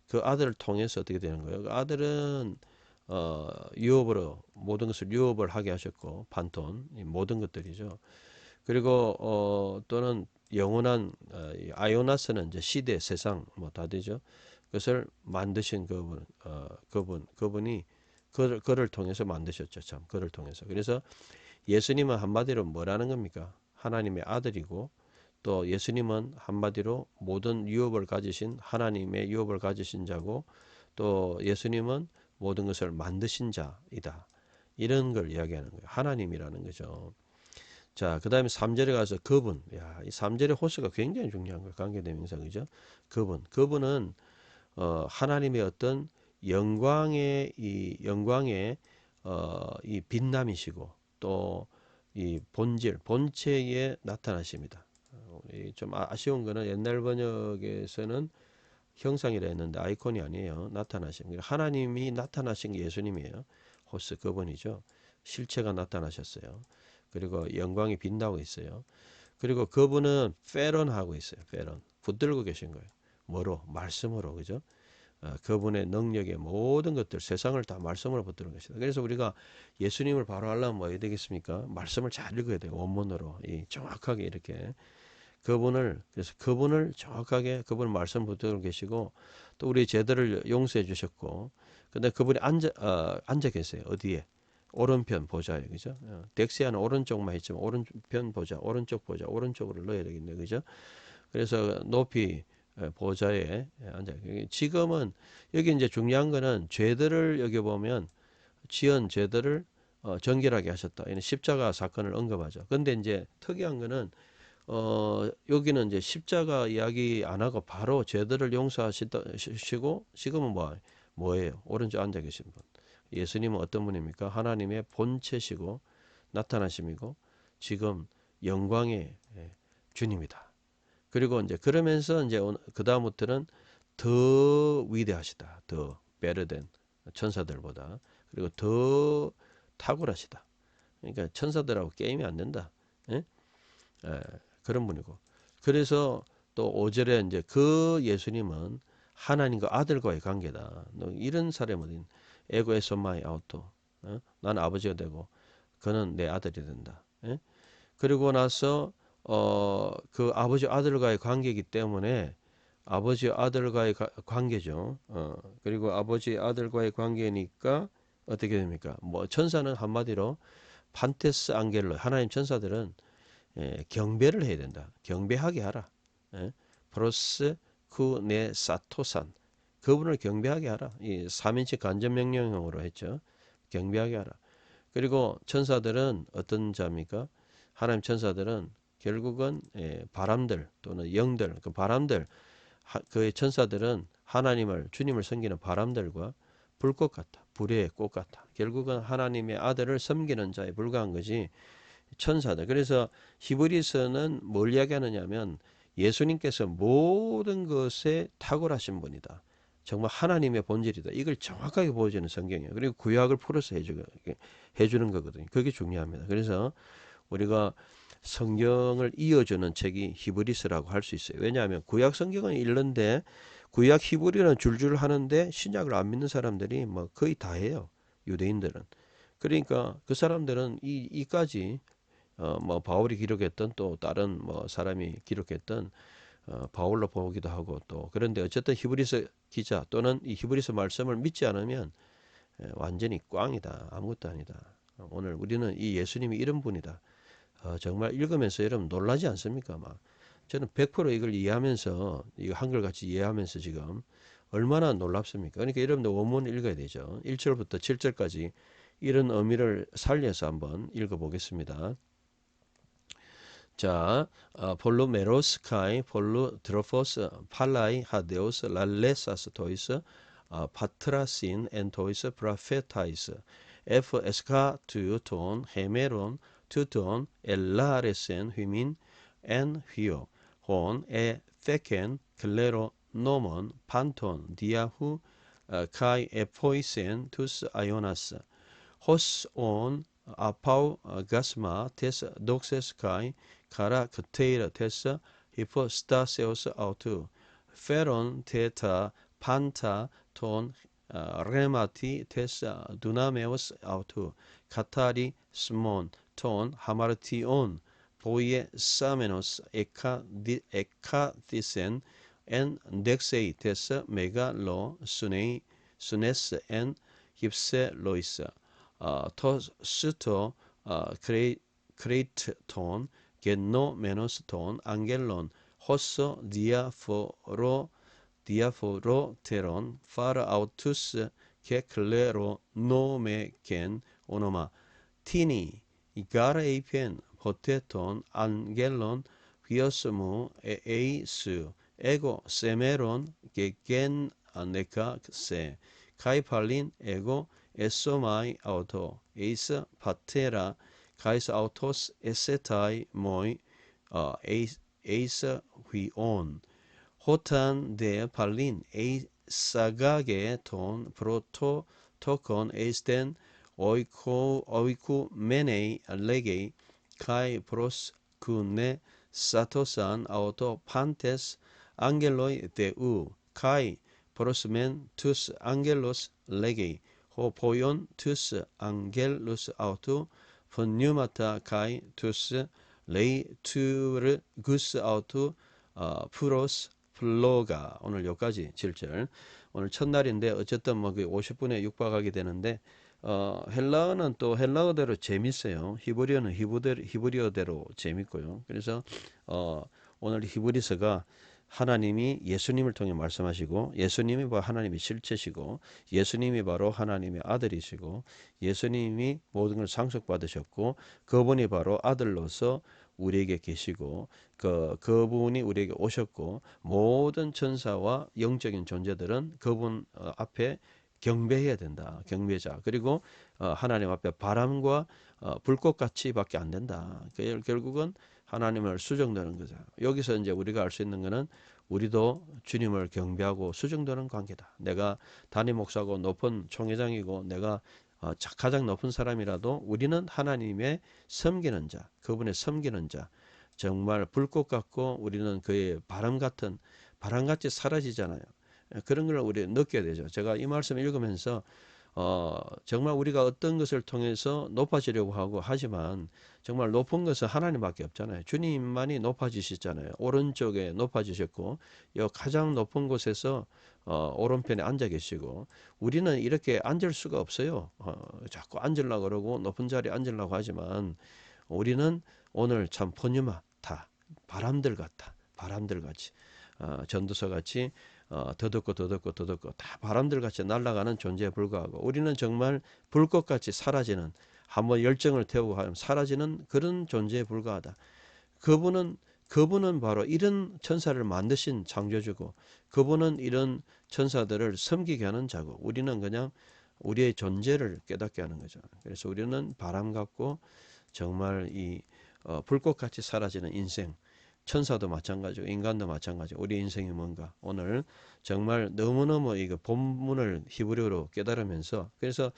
그 아들을 통해서 어떻게 되는 거예요? 그 아들은 유업으로 모든 것을 유업을 하게 하셨고, 판톤 이 모든 것들이죠. 그리고 또는 영원한 아요나스는 이제 시대, 세상 뭐 다 되죠. 그것을 만드신 그분이 그를 통해서 만드셨죠. 참 그를 통해서. 그래서 예수님은 한마디로 뭐라는 겁니까? 하나님의 아들이고, 또 예수님은 한마디로 모든 유업을 가지신 하나님의 유업을 가지신 자고, 또 예수님은 모든 것을 만드신 자이다. 이런 걸 이야기하는 거예요. 하나님이라는 거죠. 자, 그 다음에 3절에 가서 그분. 야, 이 3절의 호수가 굉장히 중요한 거예요. 관계대명사이죠. 그분은 하나님의 어떤 영광의 이 빛남이시고, 또 이 본체에 나타나십니다. 좀 아쉬운 거는 옛날 번역에서는 형상이라 했는데 아이콘이 아니에요. 나타나십니다. 하나님이 나타나신 게 예수님이에요. 호스 그분이죠. 실체가 나타나셨어요. 그리고 영광이 빛나고 있어요. 그리고 그분은 페런 하고 있어요. 페런 붙들고 계신 거예요. 뭐로? 말씀으로. 그죠? 그분의 능력의 모든 것들, 세상을 다 말씀으로 붙들고 계시다. 그래서 우리가 예수님을 바로 하려면 뭐 해야 되겠습니까? 말씀을 잘 읽어야 돼요. 원문으로. 정확하게 이렇게. 그래서 그분을 정확하게, 그분을 말씀 붙들고 계시고, 또 우리 죄들을 용서해 주셨고, 근데 그분이 앉아 계세요. 어디에? 오른편 보좌에. 그죠? 덱시아는 오른쪽만 했지만, 오른편 보좌, 오른쪽 보좌, 오른쪽으로 넣어야 되겠네. 그죠? 그래서 높이 보좌에 앉아. 지금은 여기 이제 중요한 거는 죄들을 여기 보면 지은 죄들을 정결하게 하셨다. 이는 십자가 사건을 언급하죠. 근데 이제 특이한 거는 여기는 이제 십자가 이야기 안 하고 바로 죄들을 용서하시고, 지금은 뭐예요? 오른쪽 앉아 계신 분. 예수님은 어떤 분입니까? 하나님의 본체시고 나타나심이고, 지금 영광의 주님이다. 그리고 이제 그러면서 이제 그 다음부터는 더 위대하시다. 더 better than. 천사들보다. 그리고 더 탁월하시다. 그러니까 천사들하고 게임이 안 된다. 예? 예, 그런 분이고. 그래서 또 5절에 이제 그 예수님은 하나님과 아들과의 관계다. 너 이런 사람은 에고 에소마이 아우토. 난 아버지가 되고 그는 내 아들이 된다. 예? 그리고 나서 그 아버지 아들과의 관계이기 때문에 아버지 아들과의 관계죠. 그리고 아버지 아들과의 관계니까 어떻게 됩니까? 뭐 천사는 한마디로 판테스 안겔로 하나님 천사들은 경배를 해야 된다. 경배하게 하라. 예? 프로스 쿠네 사토산 그분을 경배하게 하라. 이 3인칭 간접명령형으로 했죠. 경배하게 하라. 그리고 천사들은 어떤 자입니까? 하나님 천사들은 결국은 바람들 또는 영들, 그 바람들, 그 천사들은 하나님을 주님을 섬기는 바람들과 불꽃 같다. 불의 꽃 같다. 결국은 하나님의 아들을 섬기는 자에 불과한 것이 천사들. 그래서 히브리서는 뭘 이야기하느냐면 예수님께서 모든 것에 탁월하신 분이다. 정말 하나님의 본질이다. 이걸 정확하게 보여주는 성경이에요. 그리고 구약을 풀어서 해주는 거거든요. 그게 중요합니다. 그래서 우리가 성경을 이어주는 책이 히브리서라고 할 수 있어요. 왜냐하면 구약 성경은 읽는데 구약 히브리는 줄줄 하는데 신약을 안 믿는 사람들이 뭐 거의 다 해요. 유대인들은. 그러니까 그 사람들은 이까지 뭐 바울이 기록했던 또 다른 뭐 사람이 기록했던 바울로 보기도 하고 또 그런데 어쨌든 히브리서 기자 또는 이 히브리서 말씀을 믿지 않으면 완전히 꽝이다. 아무것도 아니다. 오늘 우리는 이 예수님이 이런 분이다. 정말 읽으면서 여러분 놀라지 않습니까? 막 저는 100% 이걸 이해하면서 이거 한글같이 이해하면서 지금 얼마나 놀랍습니까? 그러니까 여러분들 원문을 읽어야 되죠. 1절부터 7절까지 이런 의미를 살려서 한번 읽어보겠습니다. 자, 폴로 메로스카이, 폴로 드로포스, 팔라이, 하데오스, 랄레사스 토이스, 파트라신, 엔 토이스, 프라페타이스, 에프 에스카 투톤, 헤메론, 투톤, 엘라레센, 휘민, 엔 휘오, 혼, 에 페켄, 클레로, 노몬, 판톤, 디아후, 카이 에포이센, 투스 아요나스, 호스 온, 아파우 가스마, 테스 독세스카이, 카라 크테이라 테스 히포스타세우스 아우투 페론 테타 판타 톤 레마티 테스 두나메우스 아우투 카타리 스몬 톤 하마르티온 보이에 사메노스 에카디센 엔 넥세이 테스 메갈로 수네스 엔 힙세로이스 토스토 크레이트톤 게노메노스톤 앙겔론 호소 디아포로테론 파르아우투스 케클레로 노메겐 오노마 티니 가르에이펜 포테톤 앙겔론 휘어스무 에이스 에고 세메론 게겐 네카세 카이팔린 에고 에소마이 아우토 에이스 파테라 가이스 아우토스 에세타이 모이 에이스 휘온 호탄 데 팔린 에이사가게 톤 프로토 토콘 에이스텐 오이쿠 메네이 레게이 카이 프로스 쿠네 사토산 아우토 판테스 앙겔로이 데우 카이 프로스멘 투스 앙겔로스 레게이 호포yon 투스 앙겔루스 아우투 펀뉴마타 카이 투스 레이 투르 구스 아우투 프로스 플로가 오늘 여기까지 7절 오늘 첫날인데 어쨌든 뭐 50분에 육박하게 되는데 헬라어는 또 헬라어대로 재밌어요. 히브리어는 히브리어대로 재밌고요. 그래서 오늘 히브리서가 하나님이 예수님을 통해 말씀하시고 예수님이 바로 하나님의 실체시고 예수님이 바로 하나님의 아들이시고 예수님이 모든 걸 상속받으셨고 그분이 바로 아들로서 우리에게 계시고 그분이 우리에게 오셨고 모든 천사와 영적인 존재들은 그분 앞에 경배해야 된다. 경배자. 그리고 하나님 앞에 바람과 불꽃같이밖에 안 된다. 결국은 하나님을 수정되는 거죠. 여기서 이제 우리가 알 수 있는 것은 우리도 주님을 경배하고 수정되는 관계다. 내가 담임 목사고 높은 총회장이고 내가 가장 높은 사람이라도 우리는 하나님의 섬기는 자, 그분의 섬기는 자, 정말 불꽃 같고 우리는 그의 바람같이 사라지잖아요. 그런 걸 우리 느껴야 되죠. 제가 이 말씀 읽으면서 정말 우리가 어떤 것을 통해서 높아지려고 하고 하지만 정말 높은 것은 하나님밖에 없잖아요. 주님만이 높아지시잖아요. 오른쪽에 높아지셨고 이 가장 높은 곳에서 오른편에 앉아 계시고 우리는 이렇게 앉을 수가 없어요. 자꾸 앉으려고 그러고 높은 자리에 앉으려고 하지만 우리는 오늘 참 포뉴마타 바람들 같아. 바람들 같이 전도서 같이 더덥고 다 바람들 같이 날아가는 존재에 불과하고 우리는 정말 불꽃같이 사라지는 한번 열정을 태우고 하면 사라지는 그런 존재에 불과하다. 그분은 바로 이런 천사를 만드신 창조주고 그분은 이런 천사들을 섬기게 하는 자고 우리는 그냥 우리의 존재를 깨닫게 하는 거죠. 그래서 우리는 바람 같고 정말 이 불꽃같이 사라지는 인생 천사도 마찬가지고 인간도 마찬가지고 우리 인생이 뭔가 오늘 정말 너무너무 이거 본문을 히브리어로 깨달으면서 그래서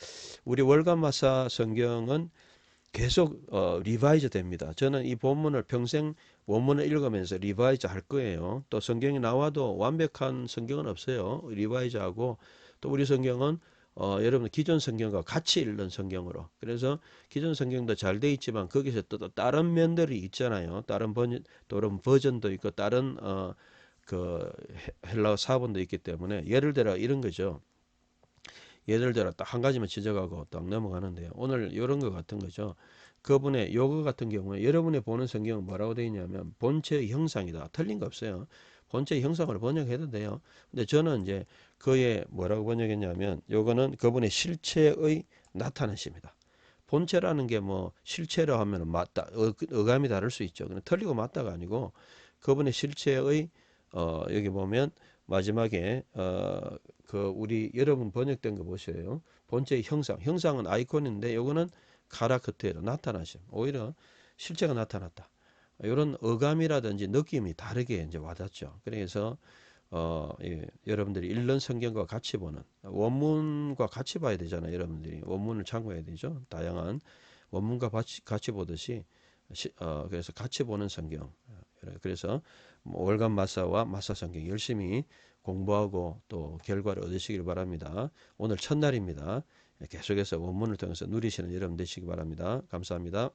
우리 월간마사 성경은 계속 리바이즈 됩니다. 저는 이 본문을 평생 원문을 읽으면서 리바이즈 할 거예요. 또 성경이 나와도 완벽한 성경은 없어요. 리바이즈 하고 또 우리 성경은 여러분 기존 성경과 같이 읽는 성경으로 그래서 기존 성경도 잘 돼 있지만 거기서 또 다른 면들이 있잖아요. 다른 버전도 있고 다른 그 헬라어 사본도 있기 때문에 예를 들어 이런 거죠. 예를 들어 딱 한 가지만 지적하고 딱 넘어가는데요. 오늘 이런 거 같은 거죠. 그분의 요거 같은 경우에 여러분이 보는 성경은 뭐라고 되어 있냐면 본체의 형상이다. 틀린 거 없어요. 본체의 형상으로 번역해도 돼요. 근데 저는 이제 그의 뭐라고 번역했냐면 요거는 그분의 실체의 나타내십니다. 본체라는 게 뭐 실체로 하면 맞다 어감이 다를 수 있죠. 근데 틀리고 맞다가 아니고 그분의 실체의 여기 보면 마지막에 그 우리 여러분 번역된 거 보세요. 본체의 형상은 아이콘인데 요거는 카라크터로 나타나심. 오히려 실체가 나타났다. 이런 어감이라든지 느낌이 다르게 이제 와닿죠. 그래서 예, 여러분들이 읽는 성경과 같이 보는 원문과 같이 봐야 되잖아요. 여러분들이 원문을 참고해야 되죠. 다양한 원문과 같이 보듯이 그래서 같이 보는 성경. 그래서 월간 마사와 마사 성경 열심히 공부하고 또 결과를 얻으시길 바랍니다. 오늘 첫날입니다. 계속해서 원문을 통해서 누리시는 여러분 되시기 바랍니다. 감사합니다.